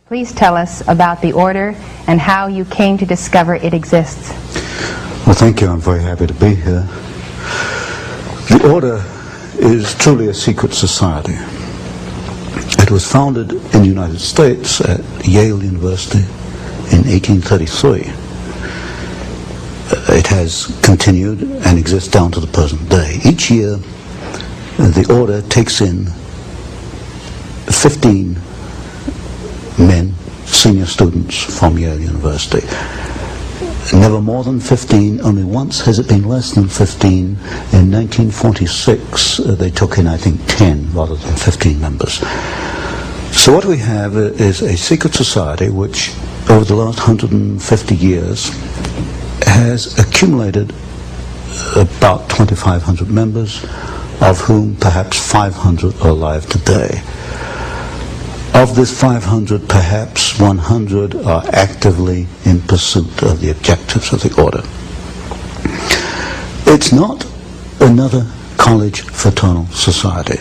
Please tell us about the order and how you came to discover it exists. Well, thank you. I'm very happy to be here. The order is truly a secret society. It was founded in the United States at Yale University in 1833. It has continued and exists down to the present day. Each year, the order takes in 15 men, senior students from Yale University. Never more than 15. Only once has it been less than 15. In 1946, they took in, I think, 10 rather than 15 members. So what we have is a secret society which, over the last 150 years, has accumulated about 2,500 members, of whom perhaps 500 are alive today. Of this 500, perhaps 100 are actively in pursuit of the objectives of the order. It's not another college fraternal society.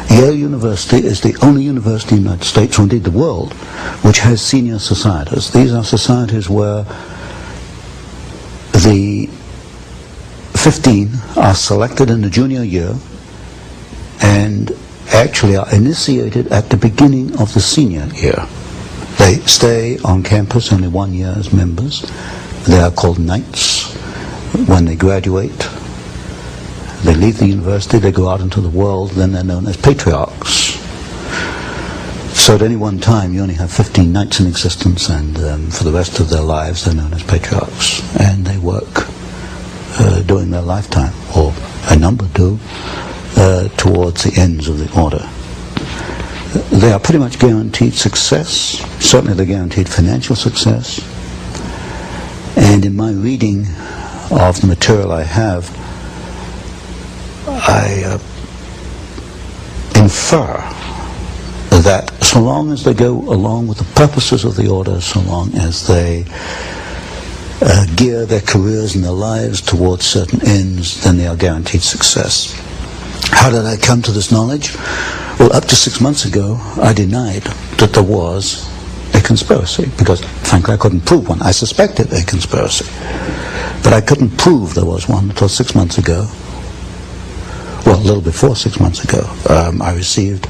Yale University is the only university in the United States, or indeed the world, which has senior societies. These are societies where the 15 are selected in the junior year and actually are initiated at the beginning of the senior year. They stay on campus only 1 year as members. They are called knights. When they graduate, they leave the university, they go out into the world, then they're known as patriarchs. So at any one time you only have 15 knights in existence, and for the rest of their lives they're known as patriarchs, and they work during their lifetime, or a number do, towards the ends of the order. They are pretty much guaranteed success. Certainly they're guaranteed financial success. And in my reading of the material I have, I infer that so long as they go along with the purposes of the order, so long as they gear their careers and their lives towards certain ends, then they are guaranteed success. How did I come to this knowledge? Well, up to 6 months ago, I denied that there was a conspiracy, because frankly I couldn't prove one. I suspected a conspiracy, but I couldn't prove there was one until 6 months ago. Well, a little before 6 months ago, I received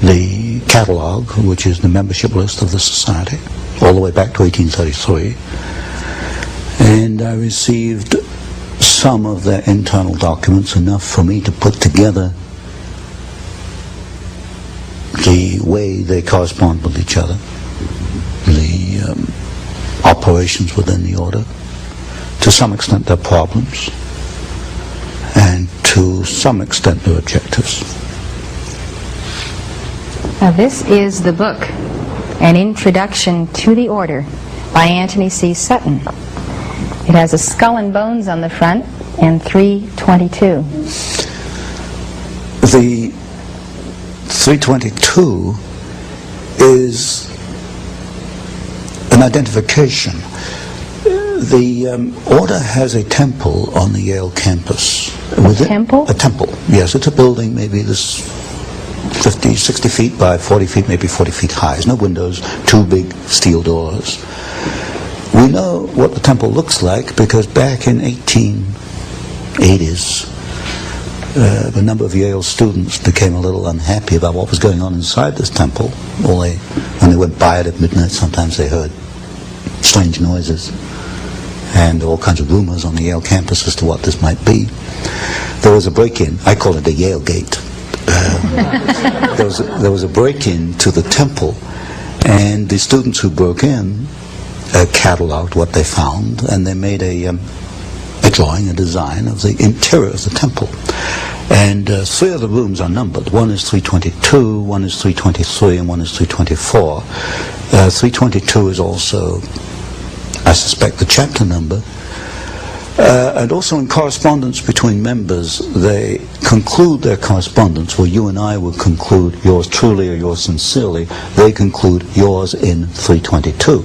the catalog, which is the membership list of the society, all the way back to 1833, and I received some of their internal documents, enough for me to put together the way they correspond with each other, the operations within the order, to some extent their problems, and to some extent their objectives. Now this is the book, An Introduction to the Order, by Antony C. Sutton. It has a skull and bones on the front and 322. The 322 is an identification. The order has a temple on the Yale campus. A temple? A temple, yes. It's a building maybe this 50, 60 feet by 40 feet, maybe 40 feet high. There's no windows, 2 big steel doors. We know what the temple looks like because back in 1880s, a number of Yale students became a little unhappy about what was going on inside this temple. When they went by it at midnight, sometimes they heard strange noises and all kinds of rumors on the Yale campus as to what this might be. There was a break-in. I call it the Yale Gate. There was a break-in to the temple, and the students who broke in cataloged what they found, and they made a drawing, a design of the interior of the temple. And 3 of the rooms are numbered. One is 322, one is 323, and one is 324. 322 is also, I suspect, the chapter number. And also in correspondence between members, they conclude their correspondence where you and I would conclude yours truly or yours sincerely. They conclude yours in 322.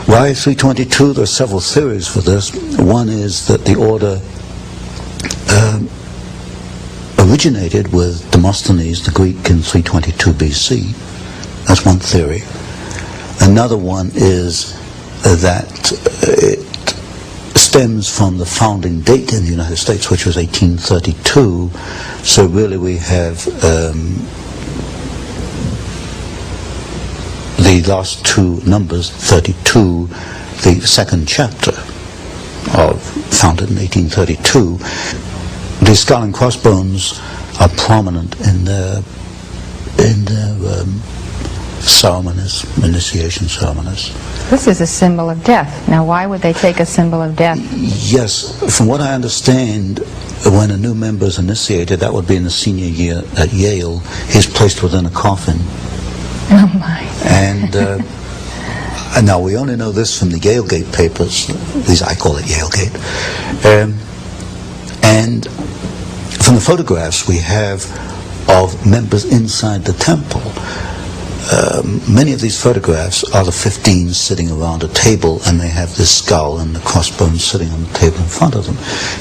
Why 322? There are several theories for this. One is that the order originated with Demosthenes the Greek in 322 BC. That's one theory. Another one is that it stems from the founding date in the United States, which was 1832. So really we have the last two numbers, 32, the second chapter, founded in 1832. The skull and crossbones are prominent in their ceremonies, initiation ceremonies. This is a symbol of death. Now, why would they take a symbol of death? Yes, from what I understand, when a new member is initiated, that would be in the senior year at Yale, he's placed within a coffin. Oh my. And now we only know this from the Yalegate papers. These, I call it Yalegate. And from the photographs we have of members inside the temple, many of these photographs are the 15 sitting around a table, and they have this skull and the crossbones sitting on the table in front of them.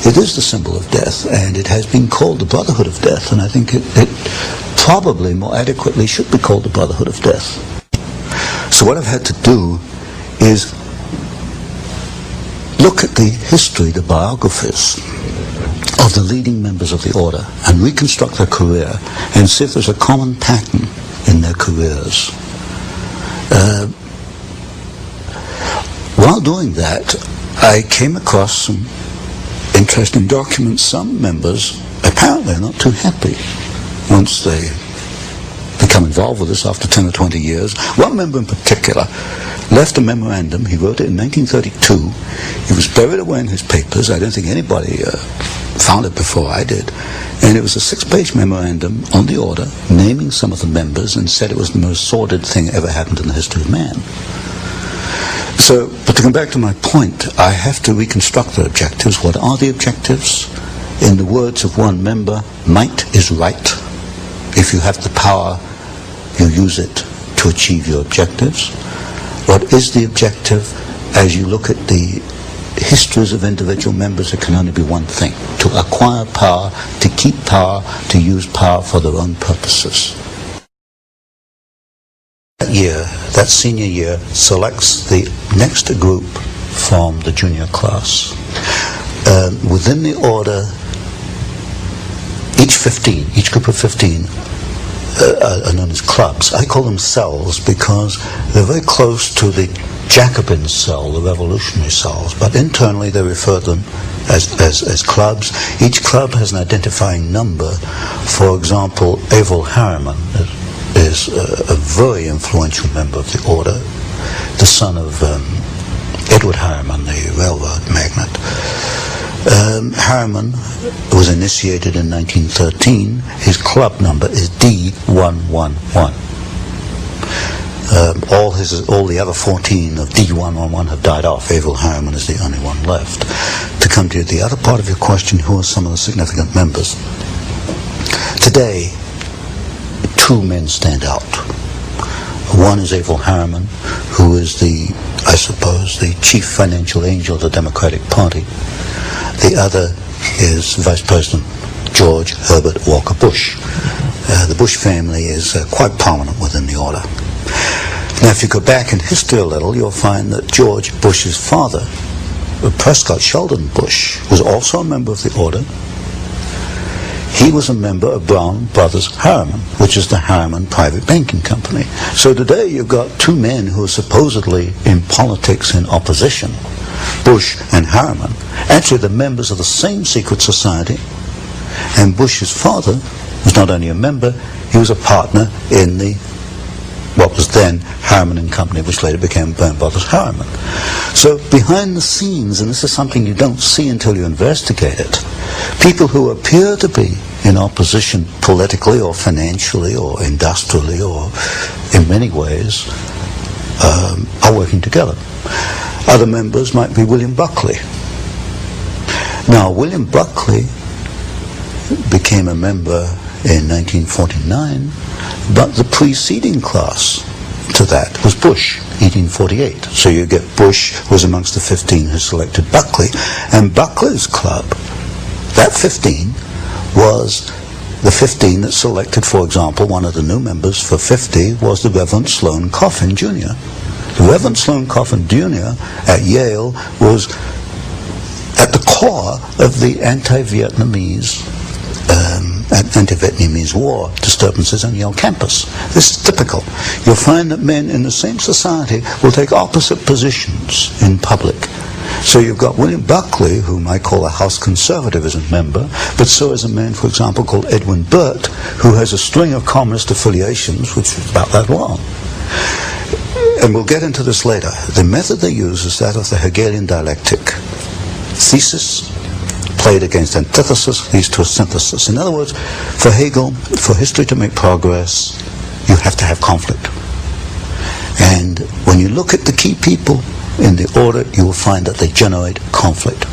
It is the symbol of death, and it has been called the Brotherhood of Death, and I think it probably more adequately should be called the Brotherhood of Death. So what I've had to do is look at the history, the biographies of the leading members of the order, and reconstruct their career, and see if there's a common pattern in their careers. While doing that, I came across some interesting documents. Some members apparently are not too happy once they become involved with this after 10 or 20 years. One member in particular left a memorandum. He wrote it in 1932. It was buried away in his papers. I don't think anybody found it before I did. And it was a 6-page memorandum on the order, naming some of the members, and said it was the most sordid thing ever happened in the history of man. So, but to come back to my point, I have to reconstruct the objectives. What are the objectives? In the words of one member, might is right. If you have the power, you use it to achieve your objectives. What is the objective? As you look at the histories of individual members, it can only be one thing: to acquire power, to keep power, to use power for their own purposes. That year, that senior year, selects the next group from the junior class. Within the order, each group of 15 are known as clubs. I call them cells because they're very close to the Jacobin cell, the revolutionary cells, but internally they refer to them as clubs. Each club has an identifying number. For example, Averell Harriman is a very influential member of the order, the son of Edward Harriman, the railroad magnate. Harriman was initiated in 1913. His club number is D111. All the other 14 of D111 have died off. Averell Harriman is the only one left. To come to the other part of your question, who are some of the significant members? Today, 2 men stand out. One is Averell Harriman, who is I suppose, the chief financial angel of the Democratic Party. The other is Vice President George Herbert Walker Bush. The Bush family is quite prominent within the order. Now, if you go back in history a little, you'll find that George Bush's father, Prescott Sheldon Bush, was also a member of the order. He was a member of Brown Brothers Harriman, which is the Harriman private banking company. So today you've got 2 men who are supposedly in politics in opposition, Bush and Harriman, actually the members of the same secret society. And Bush's father was not only a member, he was a partner in what was then Harriman and Company, which later became Brown Brothers Harriman. So behind the scenes, and this is something you don't see until you investigate it, people who appear to be in opposition politically or financially or industrially or in many ways are working together. Other members might be William Buckley. Now, William Buckley became a member in 1949, but the preceding class to that was Bush, 1848. So you get Bush was amongst the 15 who selected Buckley, and Buckley's club, that 15, was the 15 that selected, for example, one of the new members for 50 was the Reverend Sloane Coffin Jr. The Reverend Sloane Coffin Jr. at Yale was at the core of the anti-Vietnamese war disturbances on Yale campus. This is typical. You'll find that men in the same society will take opposite positions in public. So you've got William Buckley, whom I call a House Conservatism member, but so is a man, for example, called Edwin Burt, who has a string of communist affiliations, which is about that long. And we'll get into this later. The method they use is that of the Hegelian dialectic. Thesis played against antithesis leads to a synthesis. In other words, for Hegel, for history to make progress, you have to have conflict. And when you look at the key people in the order, you will find that they generate conflict.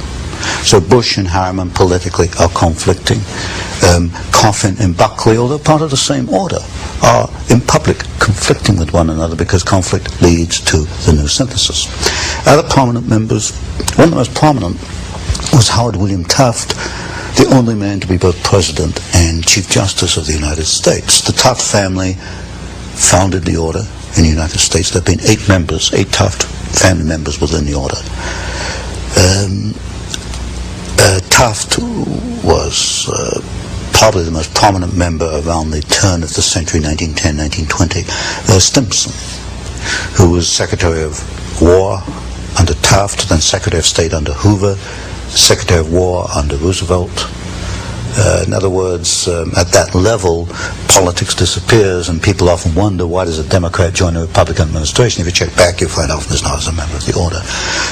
So Bush and Harriman politically are conflicting. Coffin and Buckley, although part of the same order, are in public conflicting with one another because conflict leads to the new synthesis. Other prominent members, one of the most prominent was Howard William Taft, the only man to be both President and Chief Justice of the United States. The Taft family founded the order in the United States. There have been 8 members, 8 Taft family members within the order. Taft was probably the most prominent member around the turn of the century, 1910, 1920. Stimson, who was Secretary of War under Taft, then Secretary of State under Hoover, Secretary of War under Roosevelt. In other words, at that level, politics disappears, and people often wonder, why does a Democrat join a Republican administration? If you check back, you find often it's not as a member of the order.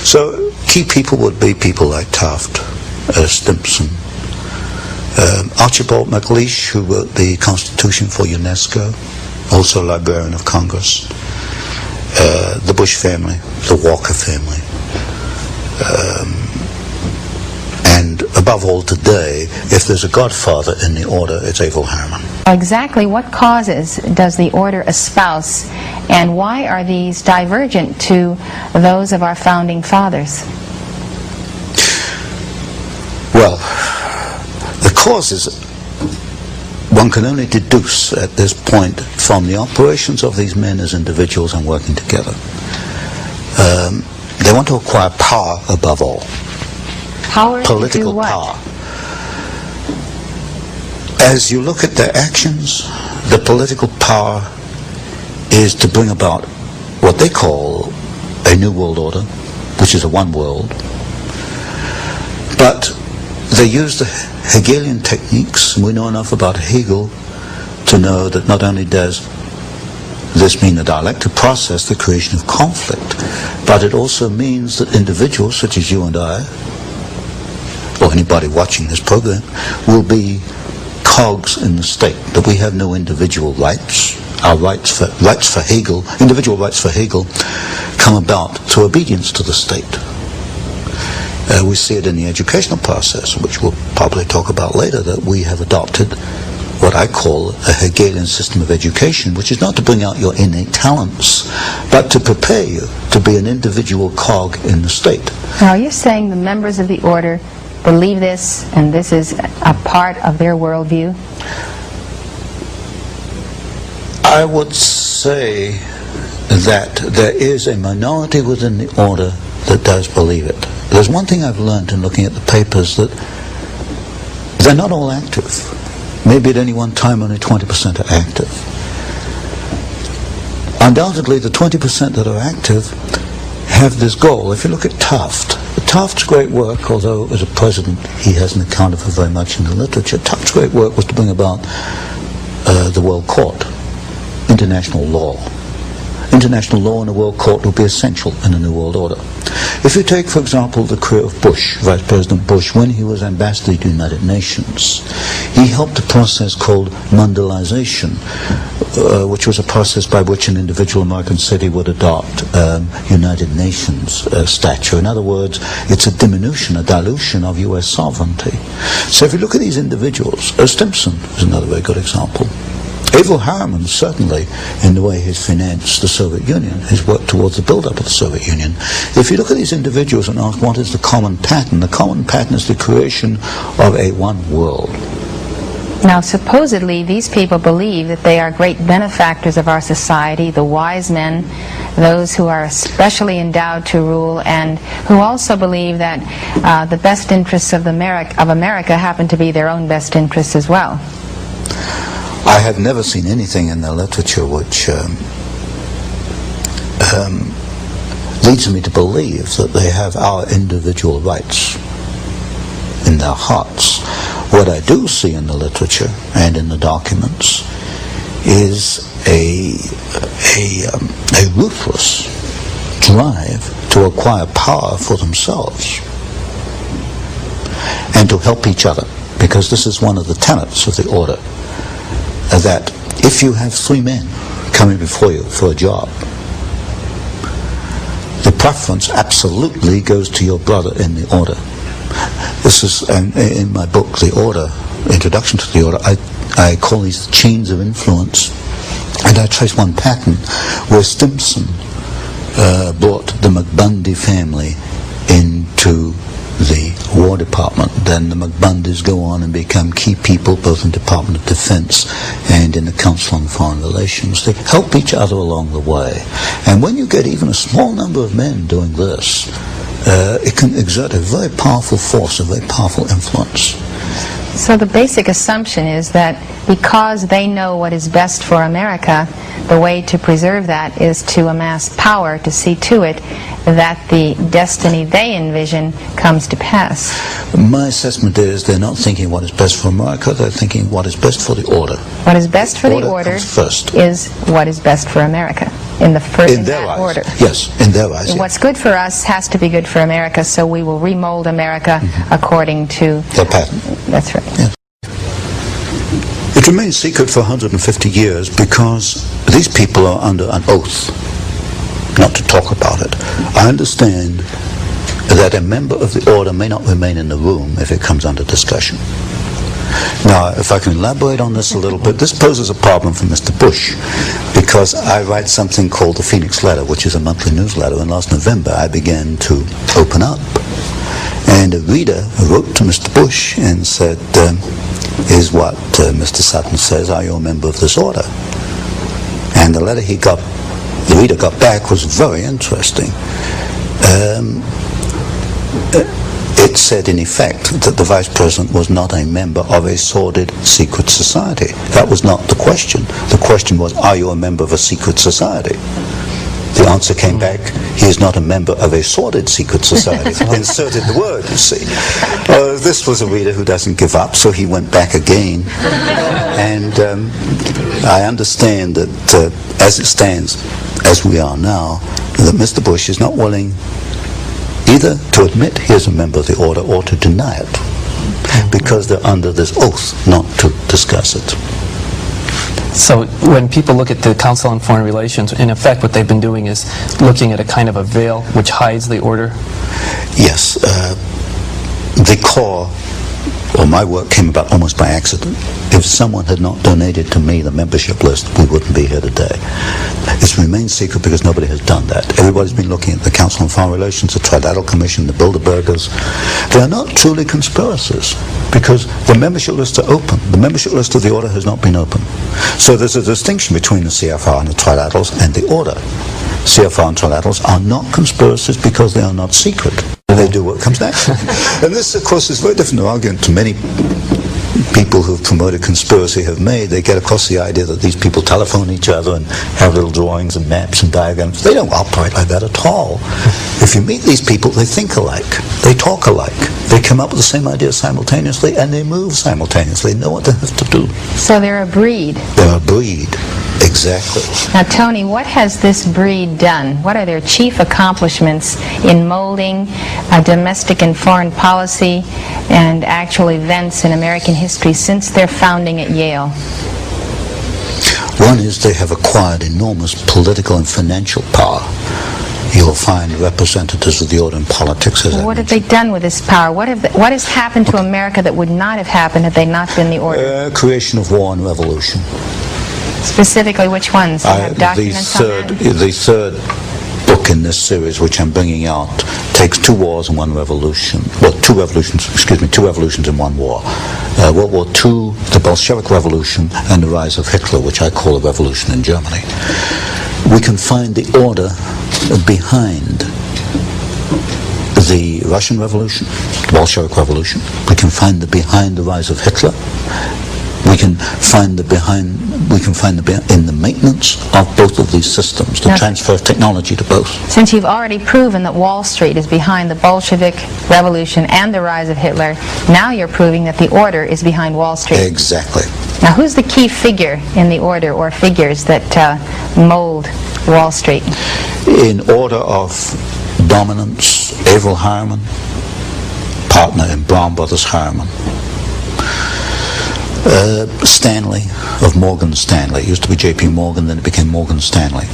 So key people would be people like Taft, Stimson, Archibald MacLeish, who wrote the Constitution for UNESCO, also Librarian of Congress, the Bush family, the Walker family, and above all today, if there's a godfather in the order, it's Averell Harriman. Exactly what causes does the order espouse, and why are these divergent to those of our founding fathers? Well, the causes one can only deduce at this point from the operations of these men as individuals and working together. They want to acquire power above all. Power Political to do what? power. As you look at their actions, the political power is to bring about what they call a new world order, which is a one world. But they use the Hegelian techniques, and we know enough about Hegel to know that not only does this mean the dialectic process, the creation of conflict, but it also means that individuals such as you and I, or anybody watching this program, will be cogs in the state, that we have no individual rights. Our rights for Hegel, individual rights for Hegel, come about through obedience to the state. We see it in the educational process, which we'll probably talk about later, that we have adopted what I call a Hegelian system of education, which is not to bring out your innate talents, but to prepare you to be an individual cog in the state. Now, are you saying the members of the order believe this, and this is a part of their worldview? I would say that there is a minority within the order that does believe it. There's one thing I've learned in looking at the papers, that they're not all active. Maybe at any one time only 20% are active. Undoubtedly, the 20% that are active have this goal. If you look at Taft's great work, although as a president he hasn't accounted for very much in the literature, Taft's great work was to bring about the world court, international law. International law in a world court will be essential in a new world order. If you take, for example, the career of Bush, Vice President Bush, when he was ambassador to the United Nations, he helped a process called Mondialization, which was a process by which an individual American city would adopt United Nations stature. In other words, it's a diminution, a dilution of U.S. sovereignty. So if you look at these individuals, Stimson is another very good example. Averell Harriman, certainly, in the way he's financed the Soviet Union, has worked towards the build-up of the Soviet Union. If you look at these individuals and ask what is the common pattern is the creation of a one world. Now, supposedly, these people believe that they are great benefactors of our society, the wise men, those who are especially endowed to rule, and who also believe that the best interests of America happen to be their own best interests as well. I have never seen anything in their literature which leads me to believe that they have our individual rights in their hearts. What I do see in the literature and in the documents is a ruthless drive to acquire power for themselves and to help each other, because this is one of the tenets of the order, that if you have 3 men coming before you for a job, the preference absolutely goes to your brother in the order. This is, in my book, The Order, Introduction to the Order, I call these chains of influence, and I trace one pattern where Stimson brought the McBundy family into the War Department. Then the McBundys go on and become key people both in Department of Defense and in the Council on Foreign Relations. They help each other along the way. And when you get even a small number of men doing this, it can exert a very powerful force, a very powerful influence. So the basic assumption is that because they know what is best for America, the way to preserve that is to amass power to see to it that the destiny they envision comes to pass. My assessment is they're not thinking what is best for America, they're thinking what is best for the order. What is best for the order comes first. Is what is best for America. In their eyes. Order. Yes, in their eyes. What's good for us has to be good for America, so we will remold America according to their pattern. That's right. Yes. It remains secret for 150 years because these people are under an oath not to talk about it. I understand that a member of the order may not remain in the room if it comes under discussion. Now, if I can elaborate on this a little bit, this poses a problem for Mr. Bush, because I write something called the Phoenix Letter, which is a monthly newsletter, and last November I began to open up. And a reader wrote to Mr. Bush and said, is what Mr. Sutton says, are you a member of this order? And the letter the reader got back was very interesting. It said, in effect, that the Vice President was not a member of a sordid secret society. That was not the question. The question was, are you a member of a secret society? The answer came back, he is not a member of a sordid secret society. Inserted the word, you see. This was a reader who doesn't give up, so he went back again. And I understand that as it stands, as we are now, that Mr. Bush is not willing either to admit he is a member of the order or to deny it, because they're under this oath not to discuss it. So when people look at the Council on Foreign Relations, in effect what they've been doing is looking at a kind of a veil which hides the order? Yes. The core, or my work, came about almost by accident. If someone had not donated to me the membership list, we wouldn't be here today. It's remained secret because nobody has done that. Everybody's been looking at the Council on Foreign Relations, the Trilateral Commission, the Bilderbergers. They are not truly conspiracies because the membership lists are open. The membership list of the order has not been open. So there's a distinction between the CFR and the Trilaterals and the order. CFR and Trilaterals are not conspiracies because they are not secret. They do what comes next. And this, of course, is very different argument to many people who've promoted conspiracy have made. They get across the idea that these people telephone each other and have little drawings and maps and diagrams. They don't operate like that at all. If you meet these people, they think alike. They talk alike. They come up with the same ideas simultaneously, and they move simultaneously. They know what they have to do. So they're a breed. They're a breed. Exactly. Now, Tony, what has this breed done? What are their chief accomplishments in molding domestic and foreign policy and actual events in American history since their founding at Yale? One is they have acquired enormous political and financial power. You'll find representatives of the order in politics. What have they done with this power? What has happened to America that would not have happened had they not been the order? Creation of war and revolution. Specifically, which ones? You have documents on that? The third book in this series, which I'm bringing out, takes 2 wars and 1 revolution. Well, 2 revolutions in 1 war. World War II, the Bolshevik Revolution, and the rise of Hitler, which I call a revolution in Germany, we can find the order behind the Russian Revolution, the Bolshevik Revolution. We can find behind the rise of Hitler. We can find in the maintenance of both of these systems, the transfer of technology to both. Since you've already proven that Wall Street is behind the Bolshevik Revolution and the rise of Hitler, now you're proving that the order is behind Wall Street. Exactly. Now, who's the key figure in the order or figures that mold Wall Street? In order of dominance, Averell Harriman, partner in Brown Brothers Harriman. Stanley of Morgan Stanley. It used to be J.P. Morgan, then it became Morgan Stanley.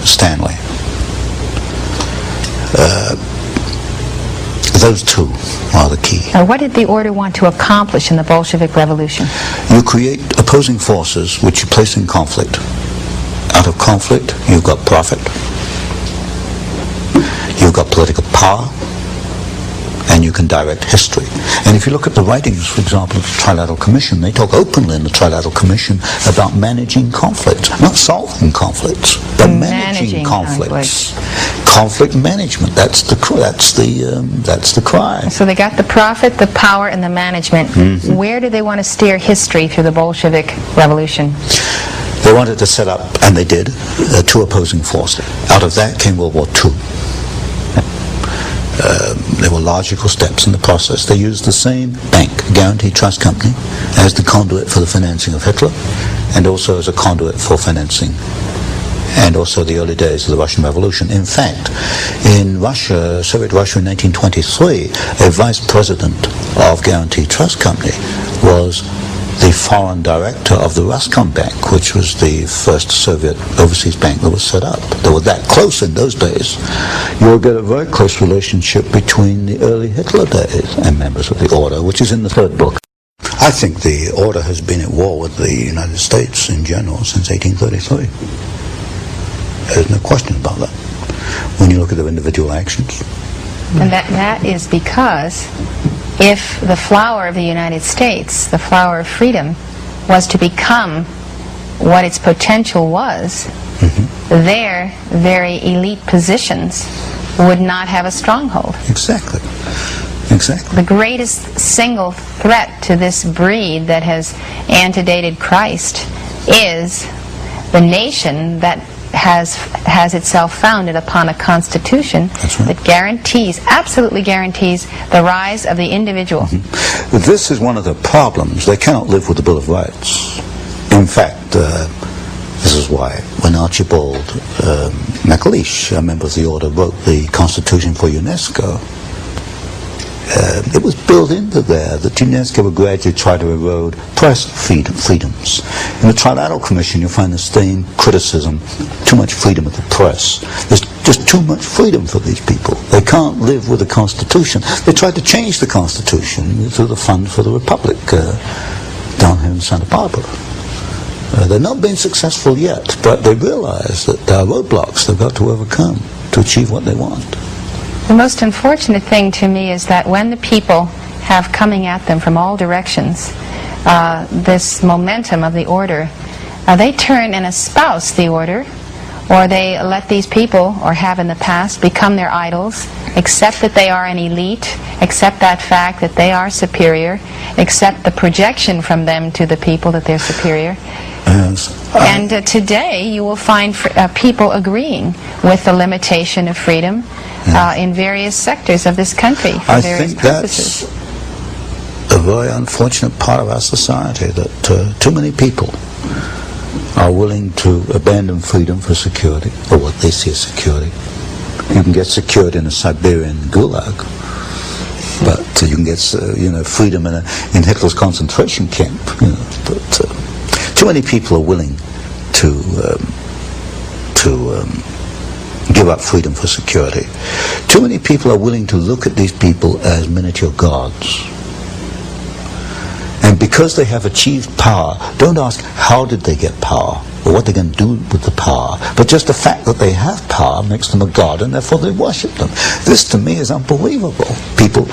Those two are the key. Now, what did the order want to accomplish in the Bolshevik Revolution? You create opposing forces which you place in conflict. Out of conflict, you've got profit. You've got political power. And you can direct history. And if you look at the writings, for example, of the Trilateral Commission, they talk openly in the Trilateral Commission about managing conflicts, not solving conflicts, but managing conflicts. Conflict management. That's the cry. So they got the profit, the power, and the management. Mm-hmm. Where do they want to steer history through the Bolshevik Revolution? They wanted to set up, and they did, two opposing forces. Out of that came World War II. There were logical steps in the process. They used the same bank, Guaranty Trust Company, as the conduit for the financing of Hitler, and also as a conduit for financing, and also the early days of the Russian Revolution. In fact, in Russia, Soviet Russia in 1923, a vice president of Guaranty Trust Company was the foreign director of the Roscom Bank, which was the first Soviet overseas bank that was set up. They were that close in those days. You'll get a very close relationship between the early Hitler days and members of the order, which is in the third book. I think the order has been at war with the United States in general since 1833. There's no question about that when you look at their individual actions. And that is because if the flower of the United States, the flower of freedom, was to become what its potential was, their very elite positions would not have a stronghold. Exactly. The greatest single threat to this breed that has antedated Christ is the nation that has itself founded upon a constitution that absolutely guarantees the rise of the individual. This is one of the problems. They cannot live with the Bill of Rights. In fact, this is why when Archibald MacLeish, a member of the order, wrote the Constitution for UNESCO, it was built into there that UNESCO would gradually try to erode press freedoms. In the Trilateral Commission, you'll find the same criticism: too much freedom of the press. There's just too much freedom for these people. They can't live with the Constitution. They tried to change the Constitution through the Fund for the Republic down here in Santa Barbara. They've not been successful yet, but they realize that there are roadblocks they've got to overcome to achieve what they want. The most unfortunate thing to me is that when the people have coming at them from all directions this momentum of the order, they turn and espouse the order, or they let these people, or have in the past, become their idols, accept that they are an elite, accept that fact that they are superior, accept the projection from them to the people that they're superior. And today you will find people agreeing with the limitation of freedom in various sectors of this country for various purposes. That's a very unfortunate part of our society, that too many people are willing to abandon freedom for security, or what they see as security. You can get security in a Siberian gulag, but you can get freedom in Hitler's concentration camp. But too many people are willing to give up freedom for security. Too many people are willing to look at these people as miniature gods. And because they have achieved power, don't ask how did they get power. or what they're going to do with the power, but just the fact that they have power makes them a god, and therefore they worship them. This, to me, is unbelievable. People,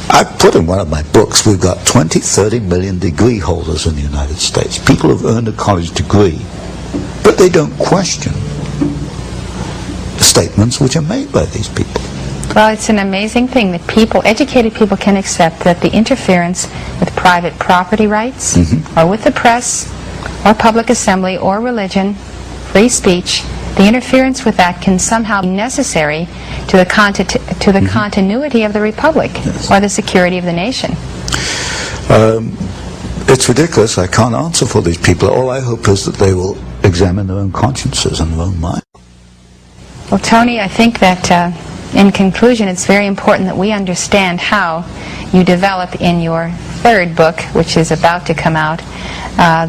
I put in one of my books, we've got 20, 30 million degree holders in the United States, people who've earned a college degree, but they don't question the statements which are made by these people. Well, it's an amazing thing that people, educated people, can accept that the interference with private property rights, or with the press, or public assembly, or religion, free speech, the interference with that can somehow be necessary to the continuity of the republic, or the security of the nation. It's ridiculous. I can't answer for these people. All I hope is that they will examine their own consciences and their own mind. Well, Tony, I think that in conclusion, it's very important that we understand how you develop in your third book, which is about to come out,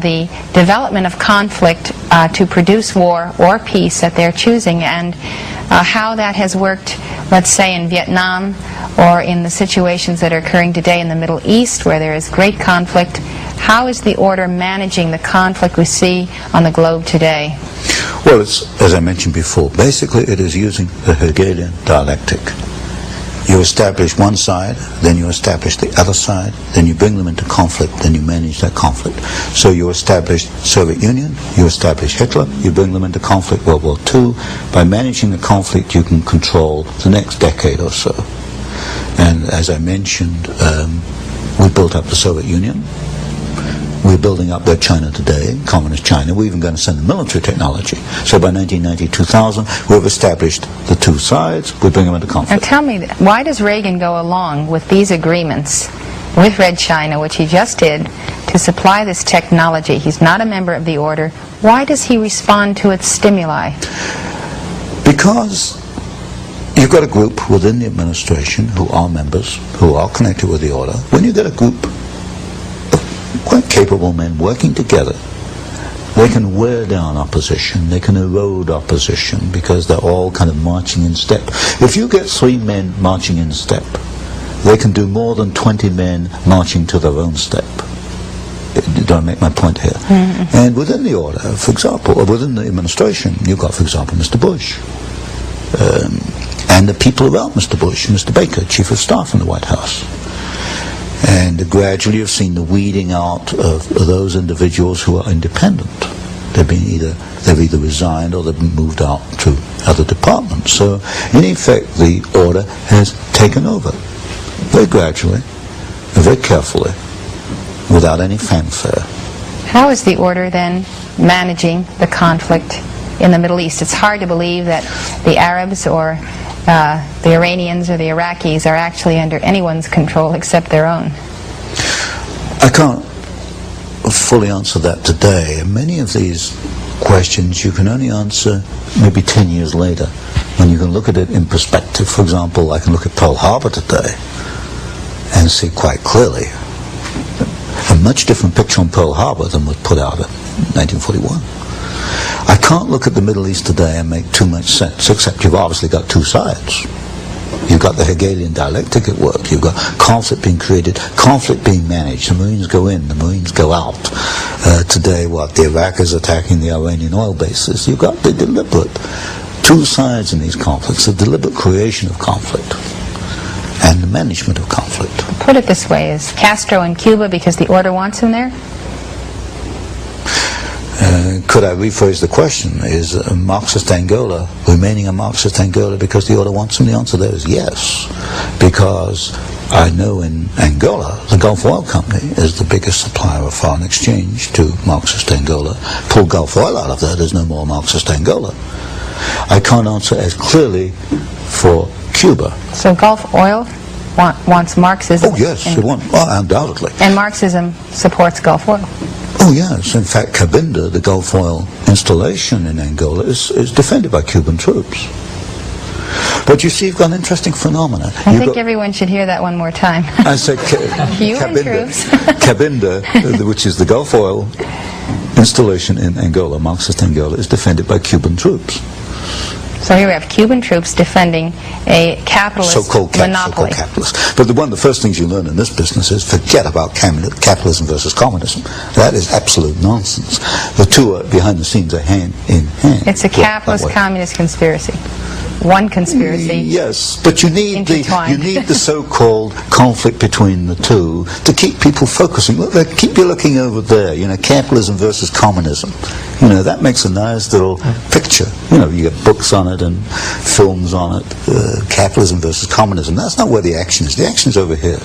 the development of conflict to produce war or peace that they're choosing, and how that has worked, let's say, in Vietnam, or in the situations that are occurring today in the Middle East, where there is great conflict. How is the order managing the conflict we see on the globe today? Well, it's, as I mentioned before, basically it is using the Hegelian dialectic. You establish one side, then you establish the other side, then you bring them into conflict, then you manage that conflict. So you establish Soviet Union, you establish Hitler, you bring them into conflict, World War II. By managing the conflict, you can control the next decade or so. And as I mentioned, we built up the Soviet Union. We're building up their China today, communist China. We're even going to send them military technology. So by 1990, 2000, we've established the two sides. We bring them into conflict. Now tell me, why does Reagan go along with these agreements with Red China, which he just did, to supply this technology? He's not a member of the order. Why does he respond to its stimuli? Because you've got a group within the administration who are members, who are connected with the order. When you get a group quite capable men working together, they can wear down opposition, they can erode opposition, because they're all kind of marching in step. If you get 3 men marching in step, they can do more than 20 men marching to their own step. Do I make my point here? And within the order, for example, or within the administration, you've got, for example, Mr. Bush, and the people around Mr. Bush, Mr. Baker, Chief of Staff in the White House. And gradually you've seen the weeding out of those individuals who are independent. They've either resigned or they've been moved out to other departments. So in effect the order has taken over very gradually, very carefully, without any fanfare. How is the order then managing the conflict in the Middle East? It's hard to believe that the Arabs or the Iranians or the Iraqis are actually under anyone's control except their own. I can't fully answer that today. Many of these questions you can only answer maybe 10 years later, when you can look at it in perspective. For example, I can look at Pearl Harbor today and see quite clearly a much different picture on Pearl Harbor than was put out in 1941. I can't look at the Middle East today and make too much sense, except you've obviously got two sides. You've got the Hegelian dialectic at work. You've got conflict being created, conflict being managed. The Marines go in, the Marines go out. Today, the Iraq is attacking the Iranian oil bases. You've got the deliberate two sides in these conflicts, the deliberate creation of conflict and the management of conflict. Put it this way, is Castro in Cuba because the order wants him there? Could I rephrase the question? Is Marxist Angola remaining a Marxist Angola because the order wants him? The answer there is yes. Because I know in Angola, the Gulf Oil Company is the biggest supplier of foreign exchange to Marxist Angola. Pull Gulf Oil out of there, there's no more Marxist Angola. I can't answer as clearly for Cuba. So Gulf Oil wants Marxism? Oh yes, it wants, undoubtedly. And Marxism supports Gulf Oil? Oh yes, in fact Cabinda, the Gulf Oil installation in Angola, is defended by Cuban troops. But you see, you've got an interesting phenomenon. I think everyone should hear that one more time. I say Cuban troops. Cabinda, which is the Gulf Oil installation in Angola, Marxist Angola, is defended by Cuban troops. So here we have Cuban troops defending a capitalist so-called monopoly. capitalists. But one of the first things you learn in this business is forget about capitalism versus communism. That is absolute nonsense. The two are, behind the scenes, are hand in hand. It's a capitalist-communist conspiracy. One conspiracy. Yes, but you need the so-called conflict between the two to keep people focusing. Look, keep you looking over there. Capitalism versus communism. That makes a nice little picture. You get books on it and films on it. Capitalism versus communism. That's not where the action is. The action is over here.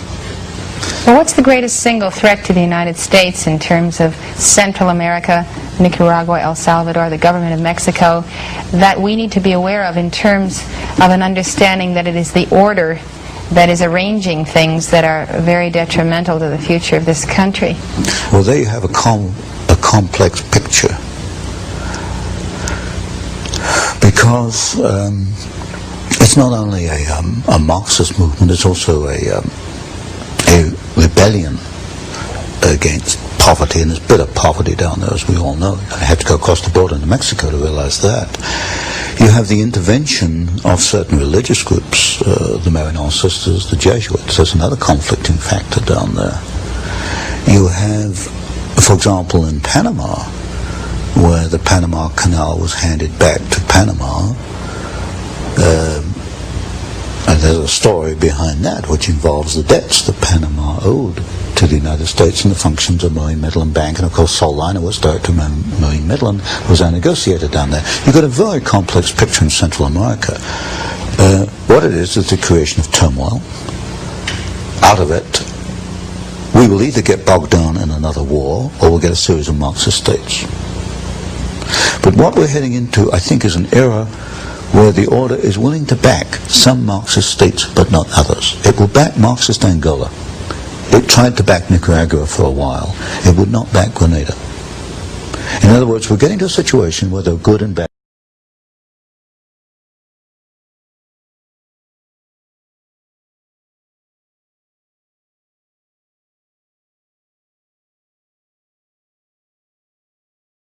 Well, what's the greatest single threat to the United States in terms of Central America, Nicaragua, El Salvador, the government of Mexico, that we need to be aware of in terms of an understanding that it is the order that is arranging things that are very detrimental to the future of this country? Well, there you have a complex picture. Because it's not only a Marxist movement, it's also a rebellion against poverty, and there's bitter poverty down there, as we all know. I had to go across the border into Mexico to realize that. You have the intervention of certain religious groups, the Maryknoll Sisters, the Jesuits. There's another conflicting factor down there. You have, for example, in Panama, where the Panama Canal was handed back to Panama, and there's a story behind that which involves the debts that Panama owed to the United States and the functions of Marine Midland Bank, and of course Sol Leiner was director of Marine Midland, was a negotiator down there. You've got a very complex picture in Central America. What it is the creation of turmoil. Out of it, we will either get bogged down in another war, or we'll get a series of Marxist states. But what we're heading into, I think, is an era where the order is willing to back some Marxist states, but not others. It will back Marxist Angola. It tried to back Nicaragua for a while. It would not back Grenada. In other words, we're getting to a situation where there are good and bad